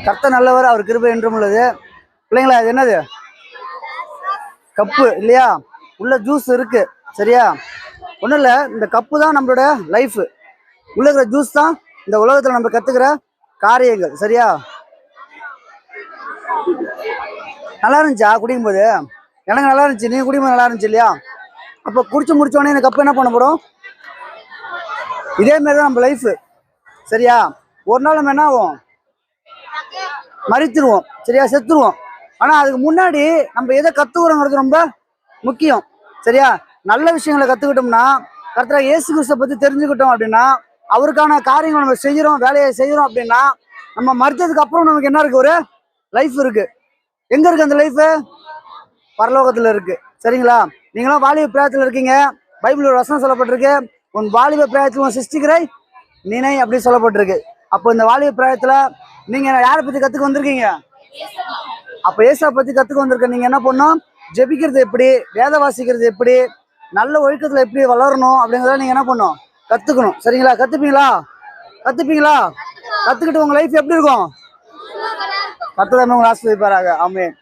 கர்த்தர் நல்லவர், அவர் கிருபை என்றும் உள்ளது. பிள்ளைங்களா, இது என்னது? கப்பு இல்லையா? உள்ள ஜூஸ் இருக்கு. சரியா? ஒன்றும் இல்லை, இந்த கப்பு தான் நம்மளோட லைஃப். உள்ள இருக்கிற ஜூஸ் தான் இந்த உலகத்தில் நம்ம கற்றுக்கிற காரியங்கள். சரியா? நல்லா இருந்துச்சா குடிக்கும் போது? எனக்கு நல்லா இருந்துச்சு. நீங்க குடிக்கும் போது நல்லா இருந்துச்சு இல்லையா? அப்போ குடிச்சு முடிச்சோடனே இந்த கப்பு என்ன பண்ணப்படும்? இதே மாதிரி தான் நம்ம லைஃப். சரியா? ஒரு நாள் நம்ம என்ன ஆகும்? மறித்துருவோம். சரியா? செத்துருவோம். ஆனால் அதுக்கு முன்னாடி நம்ம எதை கற்றுக்குறோங்கிறது ரொம்ப முக்கியம். சரியா? நல்ல விஷயங்களை கற்றுக்கிட்டோம்னா, கர்த்தர் இயேசு கிறிஸ்துவை பற்றி தெரிஞ்சுக்கிட்டோம் அப்படின்னா, அவருக்கான காரியங்கள் நம்ம செய்கிறோம், வேலையை செய்கிறோம் அப்படின்னா, நம்ம மறிச்சதுக்கு அப்புறம் நமக்கு என்ன இருக்கு? ஒரு லைஃப் இருக்கு. எங்க இருக்கு அந்த லைஃப்? பரலோகத்தில் இருக்கு. சரிங்களா? நீங்களாம் வாலிப பிராயத்தில் இருக்கீங்க. பைபிள் ஒரு வசனம் சொல்லப்பட்டிருக்கு, உன் வாலிப பிராயத்தில் உன் சிருஷ்டிகரை நினை அப்படின்னு சொல்லப்பட்டிருக்கு. அப்போ இந்த வாலிப பிராயத்தில் நீங்க யாரை பத்தி கத்துக்க வந்திருக்கீங்க? அப்போ ஏசா பத்தி கத்துக்க வந்திருக்க. நீங்க என்ன பண்ணணும்? ஜெபிக்கிறது எப்படி, வேத வாசிக்கிறது எப்படி, நல்ல ஒழுக்கத்துல எப்படி வளரணும் அப்படிங்கிறத நீங்க என்ன பண்ணணும்? கத்துக்கணும். சரிங்களா? கத்துப்பீங்களா? கத்துக்கிட்டு உங்க லைஃப் எப்படி இருக்கும்? கர்த்தர் உங்களை ஆசீர்வதிப்பாராக. ஆமென்.